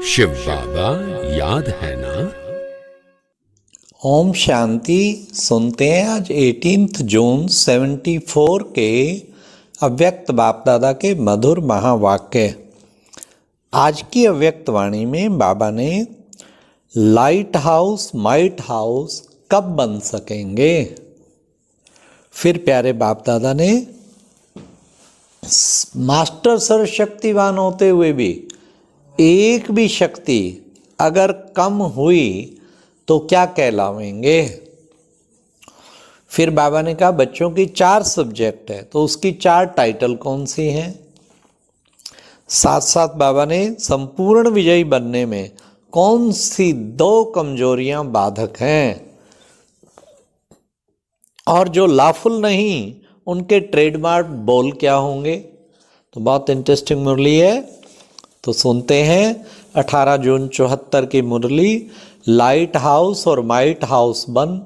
शिव बाबा याद है ना। ओम शांति। सुनते हैं आज 18 जून 74 के अव्यक्त बाप दादा के मधुर महावाक्य। आज की अव्यक्त वाणी में बाबा ने लाइट हाउस माइट हाउस कब बन सकेंगे। फिर प्यारे बाप दादा ने मास्टर सर्वशक्तिवान होते हुए भी एक भी शक्ति अगर कम हुई तो क्या कहलावेंगे। फिर बाबा ने कहा बच्चों की 4 सब्जेक्ट है तो उसकी 4 टाइटल कौन सी हैं। साथ साथ बाबा ने संपूर्ण विजयी बनने में कौन सी 2 कमजोरियां बाधक हैं और जो लाफुल नहीं उनके ट्रेडमार्क बोल क्या होंगे। तो बहुत इंटरेस्टिंग मुरली है, तो सुनते हैं 18 जून 74 की मुरली। लाइट हाउस और माइट हाउस बन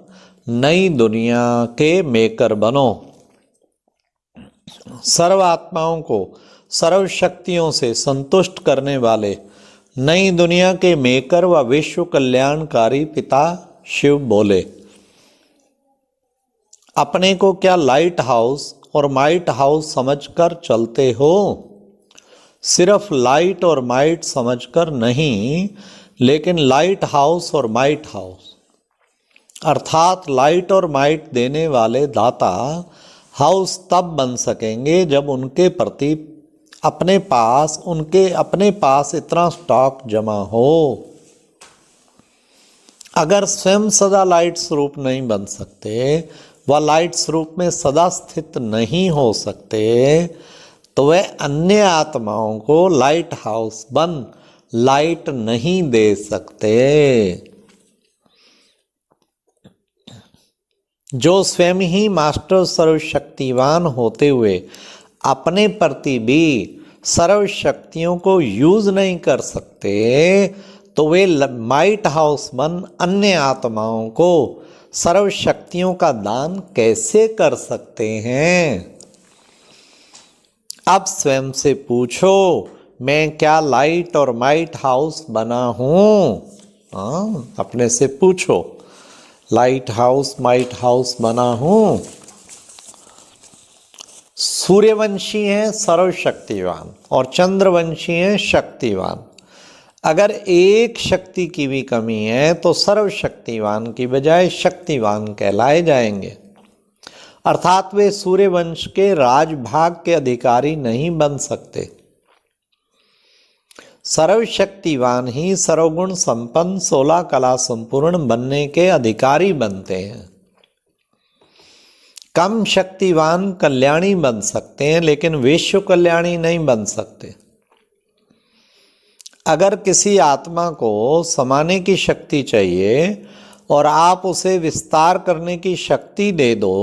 नई दुनिया के मेकर बनो। सर्व आत्माओं को सर्व शक्तियों से संतुष्ट करने वाले नई दुनिया के मेकर व विश्व कल्याणकारी पिता शिव बोले, अपने को क्या लाइट हाउस और माइट हाउस समझकर चलते हो। सिर्फ लाइट और माइट समझकर नहीं, लेकिन लाइट हाउस और माइट हाउस अर्थात लाइट और माइट देने वाले दाता हाउस तब बन सकेंगे जब उनके प्रति अपने पास इतना स्टॉक जमा हो। अगर स्वयं सदा लाइट स्वरूप नहीं बन सकते व लाइट स्वरूप में सदा स्थित नहीं हो सकते तो वह अन्य आत्माओं को लाइट हाउस बन लाइट नहीं दे सकते। जो स्वयं ही मास्टर सर्वशक्तिवान होते हुए अपने प्रति भी सर्व शक्तियों को यूज नहीं कर सकते तो वे माइट हाउस बन अन्य आत्माओं को सर्व शक्तियों का दान कैसे कर सकते हैं। अब स्वयं से पूछो, मैं क्या लाइट और माइट हाउस बना हूं। अपने से पूछो, लाइट हाउस माइट हाउस बना हूं। सूर्यवंशी हैं सर्वशक्तिवान और चंद्रवंशी हैं शक्तिवान। अगर एक शक्ति की भी कमी है तो सर्वशक्तिवान की बजाय शक्तिवान कहलाए जाएंगे, अर्थात वे सूर्यवंश के राजभाग के अधिकारी नहीं बन सकते। सर्वशक्तिवान ही सर्वगुण संपन्न 16 कला संपूर्ण बनने के अधिकारी बनते हैं। कम शक्तिवान कल्याणी बन सकते हैं लेकिन विश्व कल्याणी नहीं बन सकते। अगर किसी आत्मा को समाने की शक्ति चाहिए और आप उसे विस्तार करने की शक्ति दे दो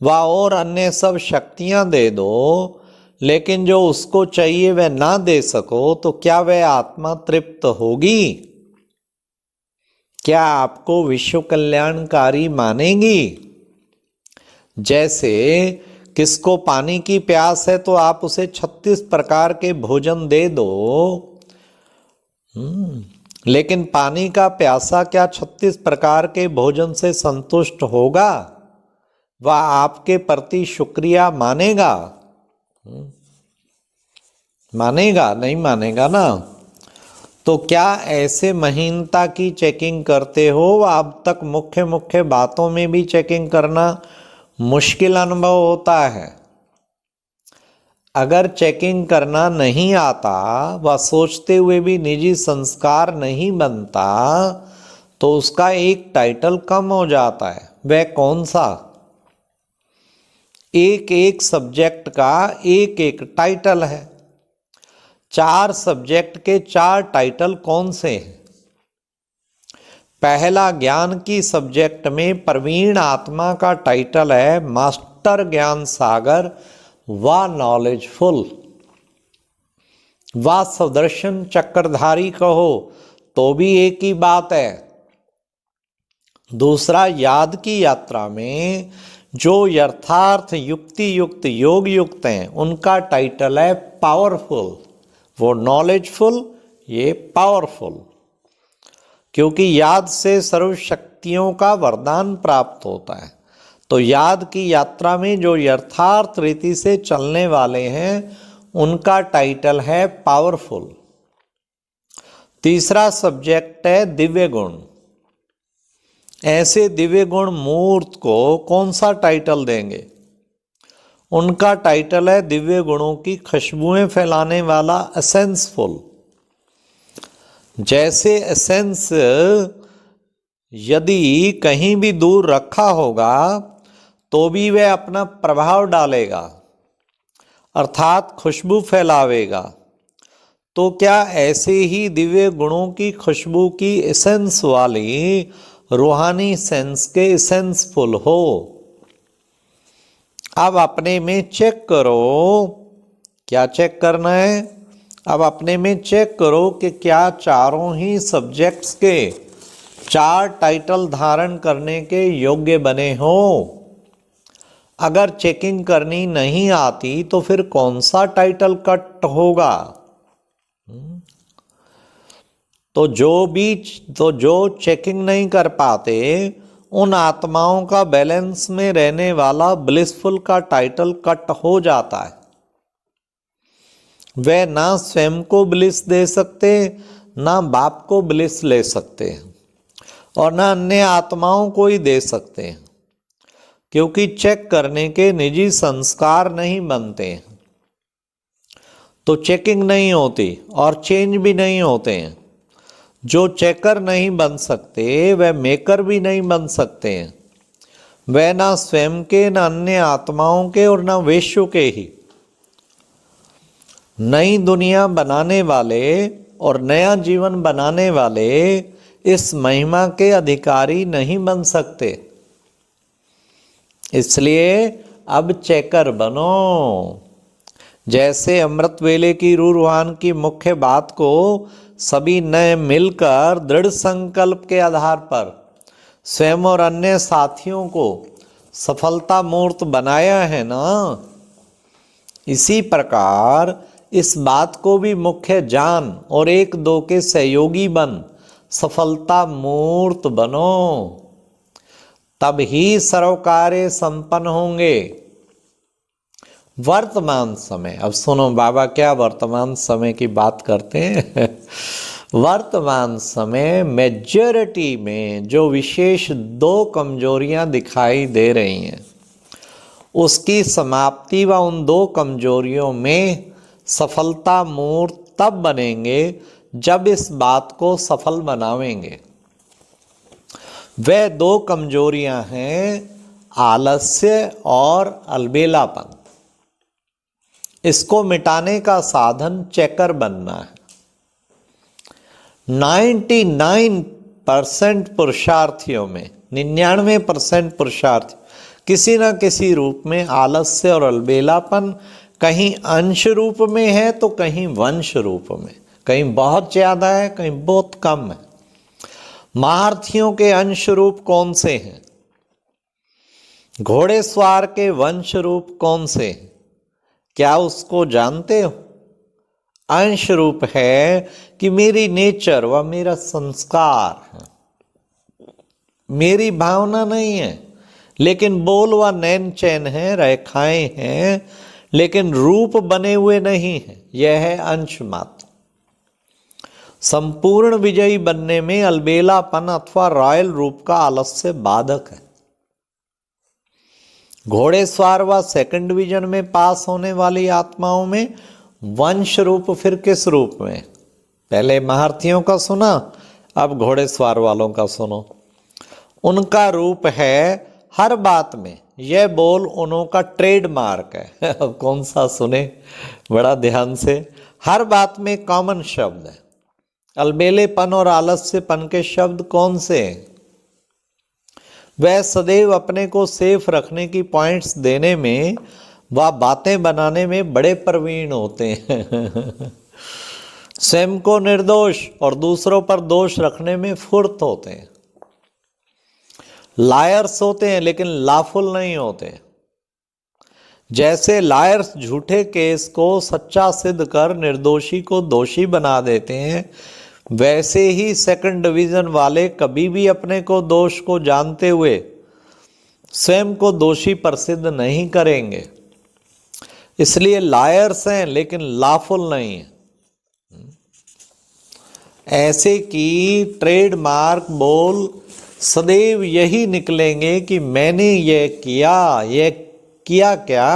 व और अन्य सब शक्तियां दे दो, लेकिन जो उसको चाहिए वह ना दे सको तो क्या वह आत्मा तृप्त होगी। क्या आपको विश्व कल्याणकारी मानेगी। जैसे किसको पानी की प्यास है तो आप उसे 36 प्रकार के भोजन दे दो, लेकिन पानी का प्यासा क्या 36 प्रकार के भोजन से संतुष्ट होगा। वह आपके प्रति शुक्रिया मानेगा। मानेगा नहीं मानेगा ना। तो क्या ऐसे महीनता की चेकिंग करते हो। अब तक मुख्य बातों में भी चेकिंग करना मुश्किल अनुभव होता है। अगर चेकिंग करना नहीं आता व सोचते हुए भी निजी संस्कार नहीं बनता तो उसका एक टाइटल कम हो जाता है। वह कौन सा। एक सब्जेक्ट का एक टाइटल है। 4 सब्जेक्ट के 4 टाइटल कौन से हैं। पहला ज्ञान की सब्जेक्ट में प्रवीण आत्मा का टाइटल है मास्टर ज्ञान सागर व नॉलेजफुल व सुदर्शन चक्रधारी कहो तो भी एक ही बात है। दूसरा याद की यात्रा में जो यथार्थ युक्ति युक्त योग युक्त हैं उनका टाइटल है पावरफुल। वो नॉलेजफुल ये पावरफुल, क्योंकि याद से सर्व शक्तियों का वरदान प्राप्त होता है। तो याद की यात्रा में जो यथार्थ रीति से चलने वाले हैं उनका टाइटल है पावरफुल। तीसरा सब्जेक्ट है दिव्य गुण। ऐसे दिव्य गुण मूर्त को कौन सा टाइटल देंगे? उनका टाइटल है दिव्य गुणों की खुशबुएं फैलाने वाला एसेंसफुल। जैसे एसेंस यदि कहीं भी दूर रखा होगा तो भी वह अपना प्रभाव डालेगा, अर्थात खुशबू फैलावेगा। तो क्या ऐसे ही दिव्य गुणों की खुशबू की एसेंस वाली रूहानी सेंस के एसेंसफुल हो? अब अपने में चेक करो, क्या चेक करना है? अब अपने में चेक करो कि क्या चारों ही सब्जेक्ट्स के 4 टाइटल धारण करने के योग्य बने हो। अगर चेकिंग करनी नहीं आती तो फिर कौन सा टाइटल कट होगा? तो जो चेकिंग नहीं कर पाते उन आत्माओं का बैलेंस में रहने वाला ब्लिसफुल का टाइटल कट हो जाता है। वे ना स्वयं को ब्लिस दे सकते, ना बाप को ब्लिस ले सकते हैं, और ना अन्य आत्माओं को ही दे सकते हैं, क्योंकि चेक करने के निजी संस्कार नहीं बनते हैं। तो चेकिंग नहीं होती और चेंज भी नहीं होते हैं। जो चेकर नहीं बन सकते वह मेकर भी नहीं बन सकते हैं। वह ना स्वयं के, ना अन्य आत्माओं के, और ना वेश्यों के ही। नई दुनिया बनाने वाले और नया जीवन बनाने वाले इस महिमा के अधिकारी नहीं बन सकते। इसलिए अब चेकर बनो। जैसे अमृत वेले की रूहान की मुख्य बात को सभी ने मिलकर दृढ़ संकल्प के आधार पर स्वयं और अन्य साथियों को सफलता मूर्त बनाया है ना, इसी प्रकार इस बात को भी मुख्य जान और एक दो के सहयोगी बन सफलता मूर्त बनो। तब ही सर्व कार्य संपन्न होंगे। वर्तमान समय, अब सुनो बाबा क्या वर्तमान समय की बात करते हैं। वर्तमान समय मेजॉरिटी में जो विशेष 2 कमजोरियां दिखाई दे रही हैं, उसकी समाप्ति व उन 2 कमजोरियों में सफलता मूर्त तब बनेंगे जब इस बात को सफल बनावेंगे। वह 2 कमजोरियां हैं आलस्य और अलबेलापन। इसको मिटाने का साधन चेकर बनना है। 99% पुरुषार्थियों में 99% पुरुषार्थी किसी न किसी रूप में आलस्य और अलबेलापन कहीं अंश रूप में है तो कहीं वंश रूप में, कहीं बहुत ज़्यादा है, कहीं बहुत कम है। महारथियों के अंश रूप कौन से हैं? घोड़ेस्वार के वंश रूप कौन से हैं? क्या उसको जानते हो? अंश रूप है कि मेरी नेचर व मेरा संस्कार है, मेरी भावना नहीं है, लेकिन बोल व नैन चैन है, रेखाएं हैं, लेकिन रूप बने हुए नहीं है। यह है अंश मात्र। संपूर्ण विजयी बनने में अलबेलापन अथवा रॉयल रूप का आलस्य बाधक है। घोड़ेस्वार व 2nd डिवीजन में पास होने वाली आत्माओं में वंश रूप फिर किस रूप में? पहले महारथियों का सुना, अब घोड़ेस्वार वालों का सुनो। उनका रूप है हर बात में, यह बोल उन्हों का ट्रेडमार्क है। अब कौन सा सुने बड़ा ध्यान से। हर बात में कॉमन शब्द है। अलबेलेपन और आलस्यपन के शब्द कौन से हैं? वह सदैव अपने को सेफ रखने की पॉइंट्स देने में व बातें बनाने में बड़े प्रवीण होते हैं। स्वयं को निर्दोष और दूसरों पर दोष रखने में फुर्त होते हैं। लायर्स होते हैं लेकिन लाफुल नहीं होते। जैसे लायर्स झूठे केस को सच्चा सिद्ध कर निर्दोषी को दोषी बना देते हैं, वैसे ही सेकंड डिवीजन वाले कभी भी अपने को दोष को जानते हुए स्वयं को दोषी प्रसिद्ध नहीं करेंगे। इसलिए लायर्स हैं लेकिन लाफुल नहीं है। ऐसे की ट्रेडमार्क बोल सदैव यही निकलेंगे कि मैंने ये किया क्या,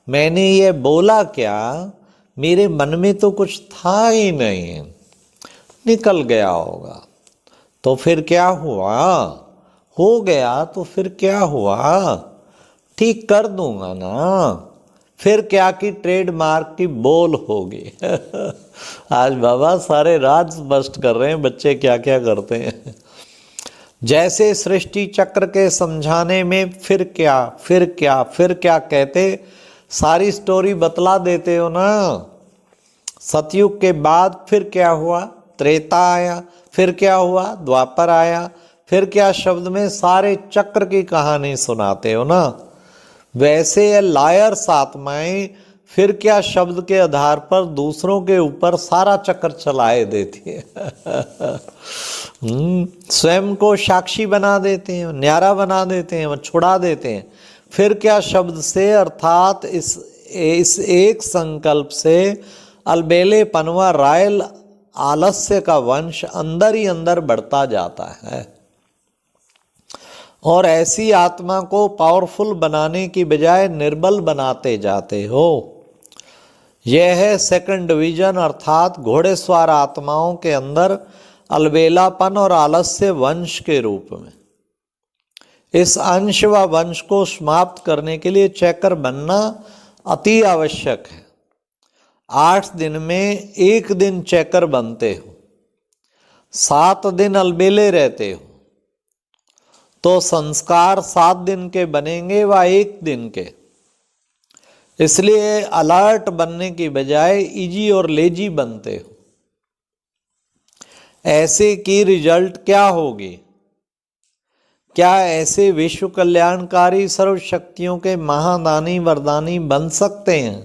मैंने ये बोला क्या, मेरे मन में तो कुछ था ही नहीं, निकल गया होगा तो फिर क्या हुआ, हो गया तो फिर क्या हुआ, ठीक कर दूंगा ना, फिर क्या की ट्रेडमार्क की बोल होगी। आज बाबा सारे राज स्पष्ट कर रहे हैं बच्चे क्या क्या करते हैं। जैसे सृष्टि चक्र के समझाने में फिर क्या फिर क्या फिर क्या कहते सारी स्टोरी बतला देते हो ना। सतयुग के बाद फिर क्या हुआ, त्रेता आया, फिर क्या हुआ, द्वापर आया, फिर क्या शब्द में सारे चक्र की कहानी सुनाते हो ना। वैसे ये लायर्स आत्माएं फिर क्या शब्द के आधार पर दूसरों के ऊपर सारा चक्र चलाए देती है। स्वयं को साक्षी बना देते हैं, न्यारा बना देते हैं, छुड़ा देते हैं। फिर क्या शब्द से अर्थात इस एक संकल्प से अलबेले पनवा रायल आलस्य का वंश अंदर ही अंदर बढ़ता जाता है। और ऐसी आत्मा को पावरफुल बनाने की बजाय निर्बल बनाते जाते हो। यह है सेकंड डिवीजन अर्थात घोड़ेस्वार आत्माओं के अंदर अलबेलापन और आलस्य वंश के रूप में। इस अंश व वंश को समाप्त करने के लिए चेकर बनना अति आवश्यक है। 8 दिन में 1 दिन चेकर बनते हो, 7 दिन अलबेले रहते हो, तो संस्कार 7 दिन के बनेंगे व 1 दिन के। इसलिए अलर्ट बनने की बजाय इजी और लेजी बनते हो। ऐसे की रिजल्ट क्या होगी? क्या ऐसे विश्व कल्याणकारी सर्व शक्तियों के महादानी वरदानी बन सकते हैं?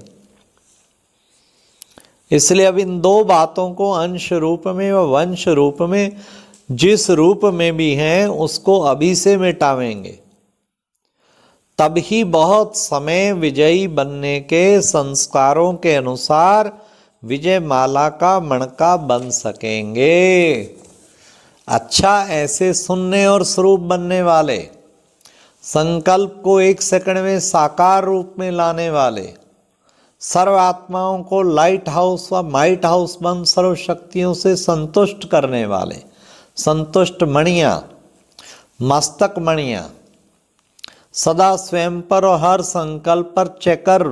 इसलिए अब इन 2 बातों को अंश रूप में व वंश रूप में जिस रूप में भी हैं उसको अभी से मिटावेंगे, तब ही बहुत समय विजयी बनने के संस्कारों के अनुसार विजय माला का मणका बन सकेंगे। अच्छा, ऐसे सुनने और स्वरूप बनने वाले, संकल्प को 1 सेकंड में साकार रूप में लाने वाले, सर्व आत्माओं को लाइट हाउस व माइट हाउस बन सर्व शक्तियों से संतुष्ट करने वाले संतुष्ट मणियाँ, मस्तक मणियाँ, सदा स्वयं पर और हर संकल्प पर चेकर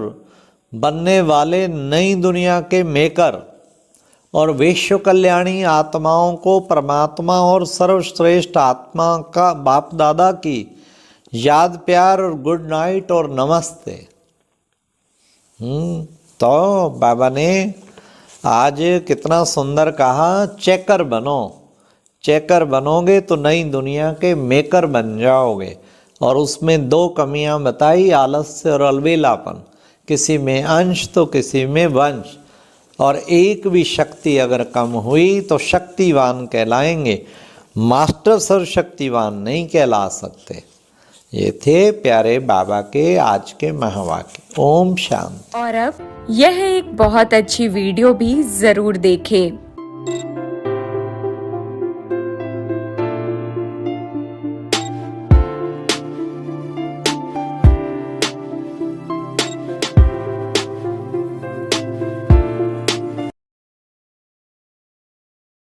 बनने वाले नई दुनिया के मेकर और विश्व कल्याणी आत्माओं को परमात्मा और सर्वश्रेष्ठ आत्मा का बाप दादा की याद प्यार और गुड नाइट और नमस्ते। तो बाबा ने आज कितना सुंदर कहा, चेकर बनो। चेकर बनोगे तो नई दुनिया के मेकर बन जाओगे। और उसमें 2 कमियां बताई, आलस्य और अलबेलापन, किसी में अंश तो किसी में वंश। और एक भी शक्ति अगर कम हुई तो शक्तिवान कहलाएंगे, मास्टर सर्वशक्तिवान नहीं कहला सकते। ये थे प्यारे बाबा के आज के महावाक्य। ओम शांति। और अब यह एक बहुत अच्छी वीडियो भी जरूर देखें।